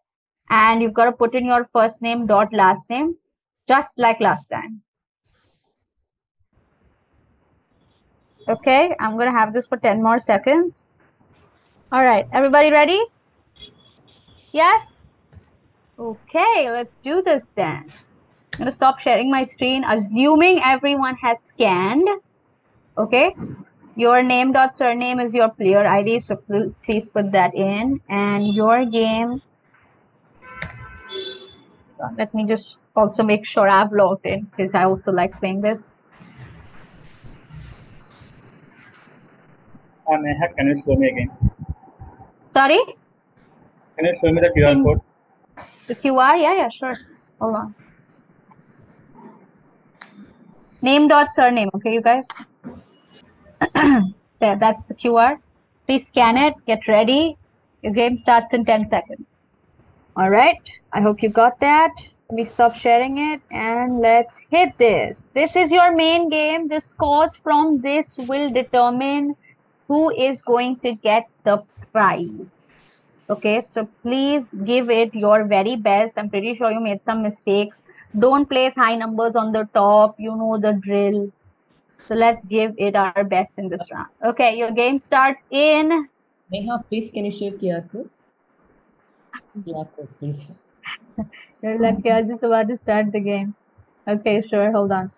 And you've got to put in your first name dot last name, just like last time. Okay, I'm going to have this for 10 more seconds. All right, everybody ready? Yes? Okay, let's do this then. I'm going to stop sharing my screen, assuming everyone has scanned. Okay, your name dot surname is your player ID, so please put that in. And your game. Let me just also make sure I've logged in because I also like playing this. Neha, can you show me again? Sorry? Can you show me the QR code? The QR? Yeah, sure. Hold on. Name dot surname. Okay, you guys. There, that's the QR. Please scan it. Get ready. Your game starts in 10 seconds. All right. I hope you got that. Let me stop sharing it and let's hit this. This is your main game. The scores from this will determine who is going to get the prize. Okay, so please give it your very best. I'm pretty sure you made some mistakes. Don't place high numbers on the top. You know the drill. So let's give it our best in this round. Okay, your game starts in... Neha, please can you share QR code? QR code, please. You're lucky I was just about to start the game. Okay, sure. Hold on.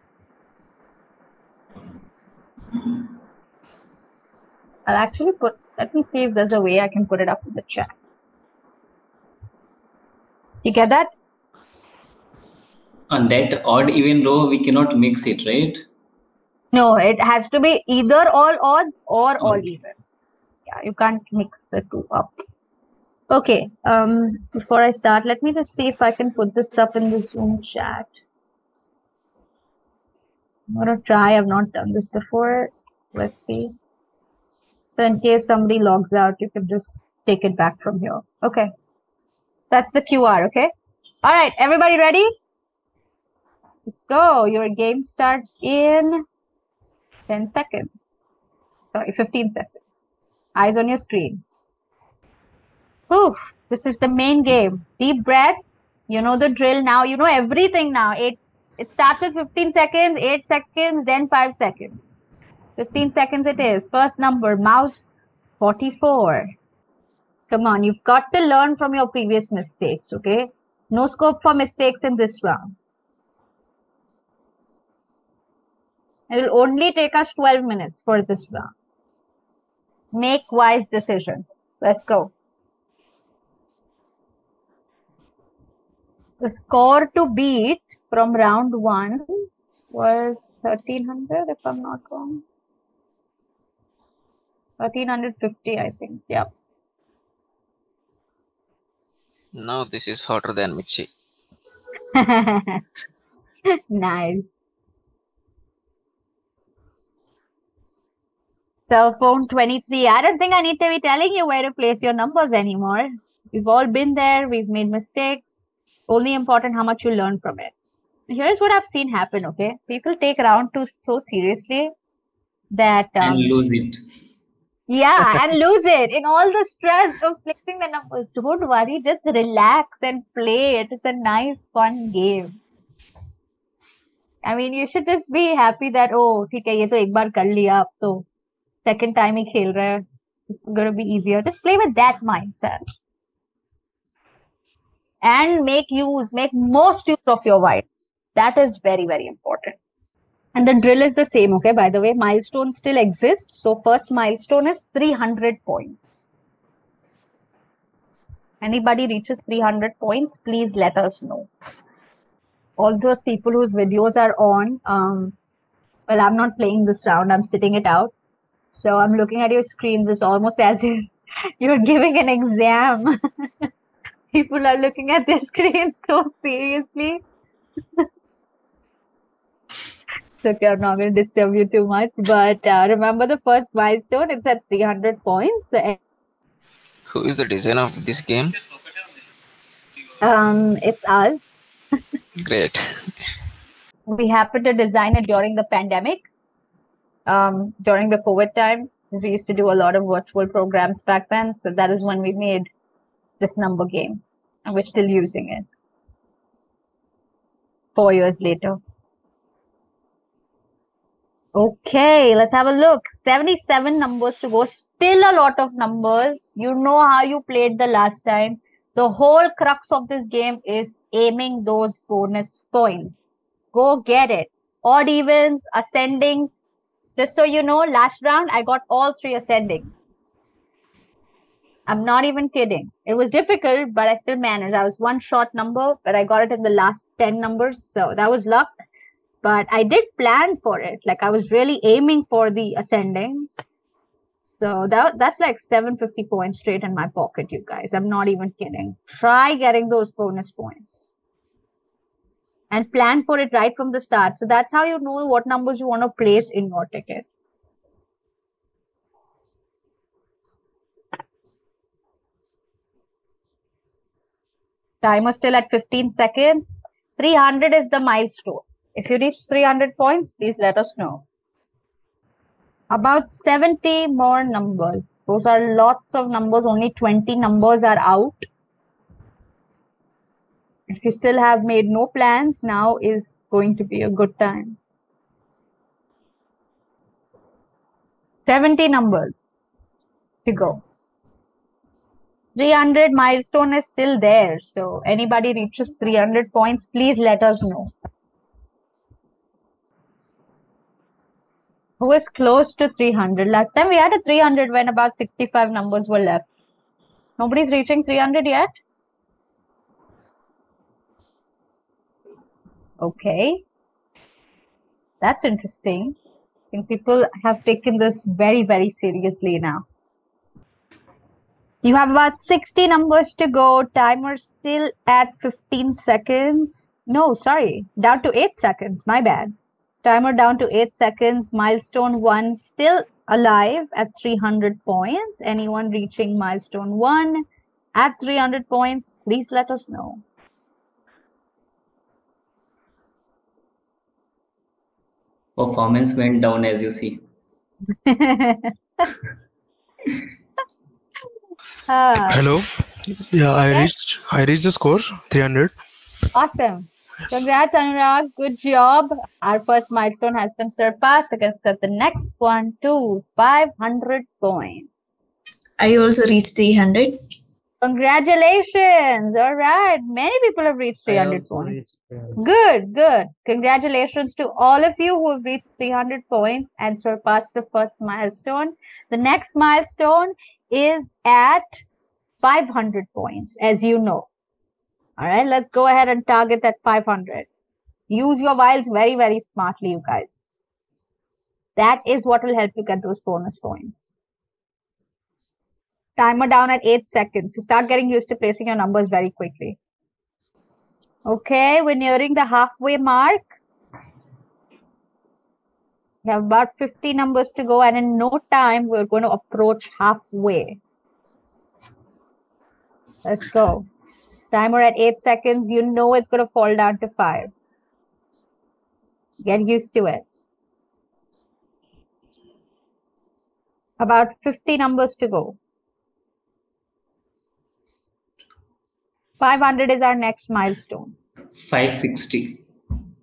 I'll actually put... Let me see if there's a way I can put it up in the chat. You get that? On that odd even row, we cannot mix it, right? No, it has to be either all odds or all even. Yeah, you can't mix the two up. Okay, before I start, let me just see if I can put this up in the Zoom chat. I'm gonna try. I've not done this before. Let's see. So in case somebody logs out, you can just take it back from here. Okay. That's the QR, okay? All right, everybody ready? Let's go. Your game starts in 10 seconds. Sorry, 15 seconds. Eyes on your screens. Whew, this is the main game. Deep breath. You know the drill now. You know everything now. It starts with 15 seconds, 8 seconds, then 5 seconds. 15 seconds it is. First number, mouse 44. Come on, you've got to learn from your previous mistakes, okay? No scope for mistakes in this round. It will only take us 12 minutes for this round. Make wise decisions. Let's go. The score to beat from round 1 was 1300, if I'm not wrong. 1350, I think. Yeah. No, this is hotter than Michi. Nice. Cell phone 23. I don't think I need to be telling you where to place your numbers anymore. We've all been there. We've made mistakes. Only important how much you learn from it. Here's what I've seen happen, okay? People take round 2 so seriously that... and lose it. Yeah, and lose it in all the stress of placing the numbers. Don't worry, just relax and play. It is a nice, fun game. I mean, you should just be happy that, oh, ठीक है, ये तो एक बार कर लिया अब तो Second time he khel raha hai. It's going to be easier. Just play with that mindset. And make most use of your wilds. That is very, very important. And the drill is the same, okay? By the way, milestone still exists. So first milestone is 300 points. Anybody reaches 300 points, please let us know. All those people whose videos are on, well, I'm not playing this round. I'm sitting it out. So I'm looking at your screens. It's almost as if you're giving an exam. People are looking at their screens so seriously. So okay, I'm not going to disturb you too much. But remember the first milestone, it's at 300 points. Who is the designer of this game? It's us. Great. We happened to design it during the pandemic, during the COVID time. We used to do a lot of virtual programs back then. So that is when we made this number game. And we're still using it 4 years later. Okay, let's have a look. 77 numbers to go. Still a lot of numbers. You know how you played the last time. The whole crux of this game is aiming those bonus points. Go get it. Odd evens, ascending. Just so you know, last round I got all 3 ascendings. I'm not even kidding. It was difficult, but I still managed. I was one short number, but I got it in the last 10 numbers. So that was luck. But I did plan for it. Like I was really aiming for the ascending. So that's like 750 points straight in my pocket, you guys. I'm not even kidding. Try getting those bonus points. And plan for it right from the start. So that's how you know what numbers you want to place in your ticket. Timer still at 15 seconds. 300 is the milestone. If you reach 300 points, please let us know. About 70 more numbers. Those are lots of numbers. Only 20 numbers are out. If you still have made no plans, now is going to be a good time. 70 numbers to go. 300 milestone is still there. So anybody reaches 300 points, please let us know. Who is close to 300? Last time we had a 300 when about 65 numbers were left. Nobody's reaching 300 yet? Okay. That's interesting. I think people have taken this very, very seriously now. You have about 60 numbers to go. Timer still at 15 seconds. No, sorry. Down to 8 seconds. My bad. Timer down to 8 seconds. Milestone 1 still alive at 300 points. Anyone reaching milestone 1 at 300 points, please let us know. Performance went down, as you see. Hello. Yeah, I reached the score 300. Awesome. Congrats, Anurag. Good job. Our first milestone has been surpassed. Let's get the next one to 500 points. I also reached 300. Congratulations. All right. Many people have reached 300 points. Good, good. Congratulations to all of you who have reached 300 points and surpassed the first milestone. The next milestone is at 500 points, as you know. All right, let's go ahead and target that 500. Use your vials very, very smartly, you guys. That is what will help you get those bonus points. Timer down at 8 seconds. So start getting used to placing your numbers very quickly. Okay, we're nearing the halfway mark. We have about 50 numbers to go, and in no time, we're going to approach halfway. Let's go. Timer at 8 seconds. You know it's going to fall down to 5. Get used to it. About 50 numbers to go. 500 is our next milestone. 560.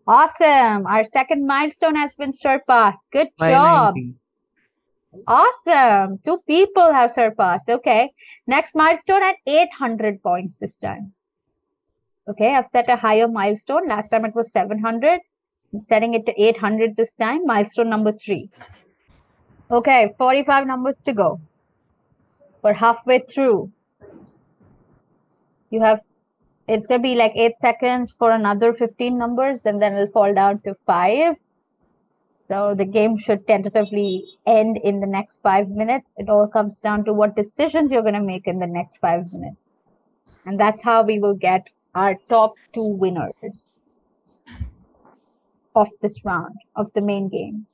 Awesome. Our second milestone has been surpassed. Good job. 590. Awesome. 2 people have surpassed. Okay. Next milestone at 800 points this time. Okay, I've set a higher milestone. Last time it was 700. I'm setting it to 800 this time. Milestone number 3. Okay, 45 numbers to go. We're halfway through. It's going to be like 8 seconds for another 15 numbers, and then it'll fall down to 5. So the game should tentatively end in the next 5 minutes. It all comes down to what decisions you're going to make in the next 5 minutes. And that's how we will get our top 2 winners of this round, of the main game.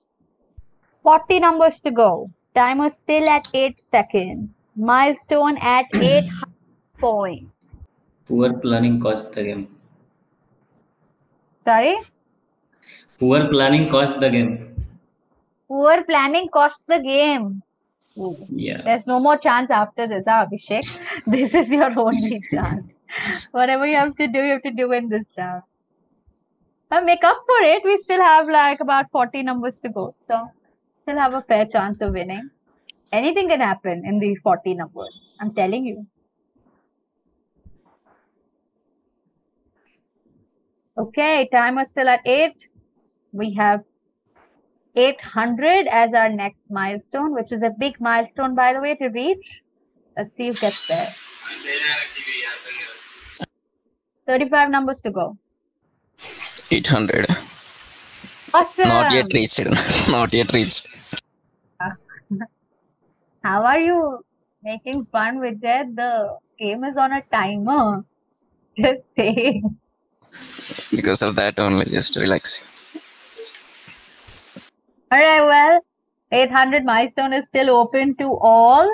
40 numbers to go. Timer still at 8 seconds. Milestone at 800 points. Poor planning cost the game. Sorry? Poor planning cost the game. Poor planning cost the game. Yeah. There's no more chance after this, Abhishek. This is your only chance. Whatever you have to do in this round. Make up for it. We still have like about 40 numbers to go. So, still have a fair chance of winning. Anything can happen in these 40 numbers. I'm telling you. Okay, timer still at 8. We have 800 as our next milestone, which is a big milestone, by the way, to reach. Let's see who gets there. 35 numbers to go. 800. Awesome. Not yet reached. Not yet reached. How are you making fun with it? The game is on a timer. Just saying. Because of that only, just relax. Alright, well, 800 milestone is still open to all.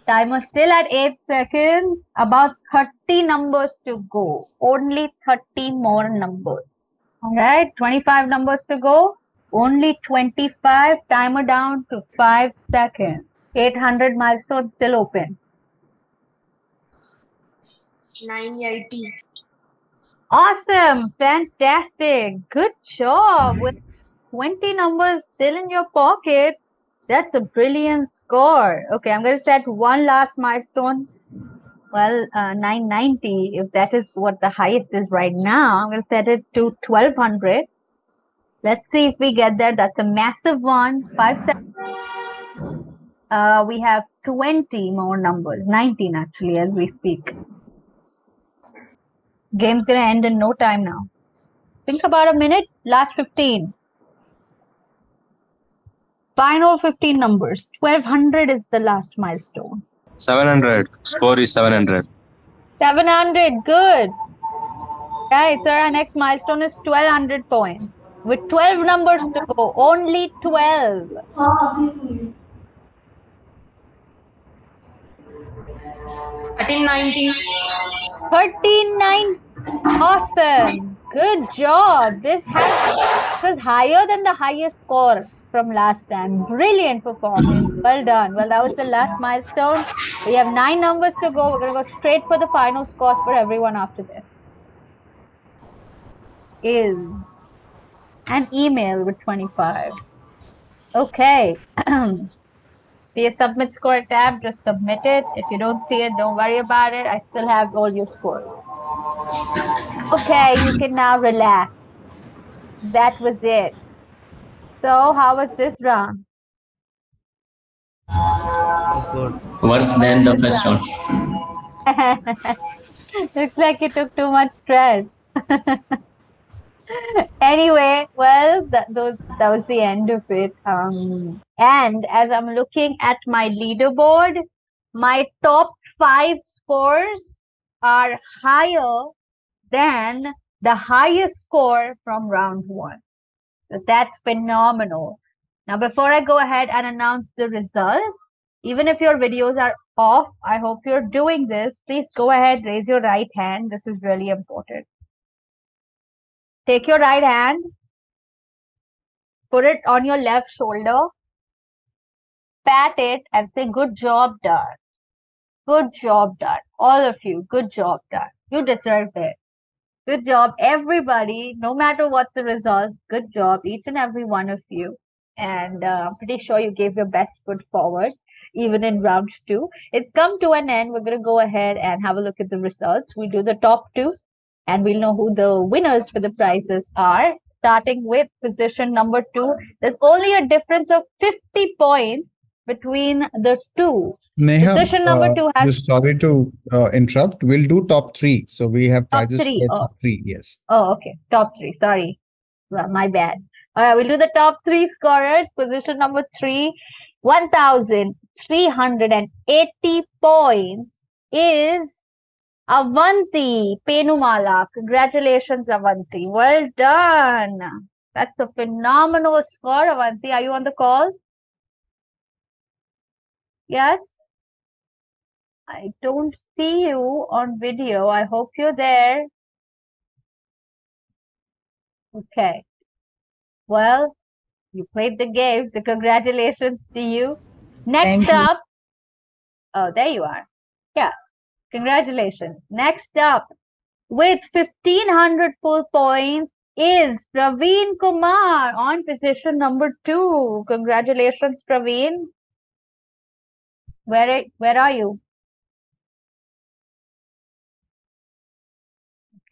Timer still at 8 seconds. About 30 numbers to go. Only 30 more numbers. Alright, 25 numbers to go. Only 25. Timer down to 5 seconds. 800 milestone still open. 980. Awesome. Fantastic. Good job. With 20 numbers still in your pocket, that's a brilliant score. Okay, I'm going to set one last milestone. Well, 990, if that is what the highest is right now. I'm going to set it to 1200. Let's see if we get there. That's a massive one. 5 seconds. We have 20 more numbers. 19 actually as we speak. Game's going to end in no time now. Think about a minute. Last 15. Final 15 numbers. 1200 is the last milestone. 700. Score is 700. 700. Good. Right, so our next milestone is 1200 points. With 12 numbers to go. Only 12. 1390. 1390. Awesome. Good job. This was higher than the highest score from last time. Brilliant performance. Well done. Well, that was the last milestone. We have 9 numbers to go. We're going to go straight for the final scores for everyone after this. Is an email with 25. Okay. See a submit score tab, just submit it. If you don't see it, don't worry about it. I still have all your scores. Okay, you can now relax. That was it. So, how was this round? Worse than the first round. Looks like you took too much stress. Anyway, well, that was the end of it. And as I'm looking at my leaderboard, my top 5 scores are higher than the highest score from round 1. So that's phenomenal. Now, before I go ahead and announce the results, even if your videos are off, I hope you're doing this. Please go ahead, raise your right hand. This is really important. Take your right hand, put it on your left shoulder, pat it and say, good job done. Good job done. All of you, good job done. You deserve it. Good job, everybody, no matter what the result, good job, each and every one of you. and I'm pretty sure you gave your best foot forward, even in round 2. It's come to an end. We're going to go ahead and have a look at the results. We'll do the top 2, and we'll know who the winners for the prizes are. Starting with position number 2, there's only a difference of 50 points between the two. Neha, Position number 2 has just sorry to interrupt. We'll do top 3. So we have top prizes 3. for top 3. Yes. Oh, okay. Top 3. Sorry. Well, my bad. All right, we'll do the top 3 scorers. Position number 3, 1,380 points is Avanti Penumala. Congratulations, Avanti. Well done. That's a phenomenal score, Avanti. Are you on the call? Yes? I don't see you on video. I hope you're there. Okay. Well, you played the game, so congratulations to you. Next up, oh, there you are. Yeah, congratulations. Next up, with 1,500 full points, is Praveen Kumar on position number 2. Congratulations, Praveen. Where are you?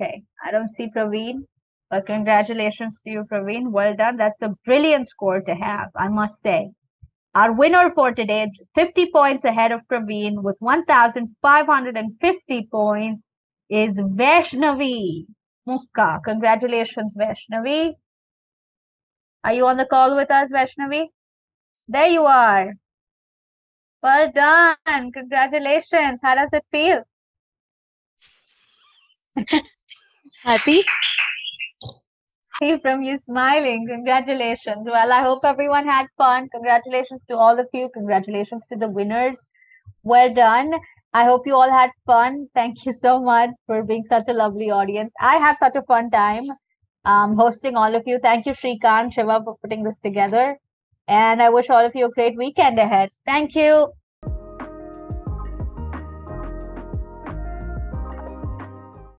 Okay, I don't see Praveen, but congratulations to you, Praveen. Well done. That's a brilliant score to have, I must say. Our winner for today, 50 points ahead of Praveen with 1,550 points, is Vaishnavi Mukka. Congratulations, Vaishnavi. Are you on the call with us, Vaishnavi? There you are. Well done. Congratulations. How does it feel? Happy? See from you smiling. Congratulations. Well, I hope everyone had fun. Congratulations to all of you. Congratulations to the winners. Well done. I hope you all had fun. Thank you so much for being such a lovely audience. I had such a fun time hosting all of you. Thank you, Shrikant, Shiva, for putting this together. And I wish all of you a great weekend ahead. Thank you.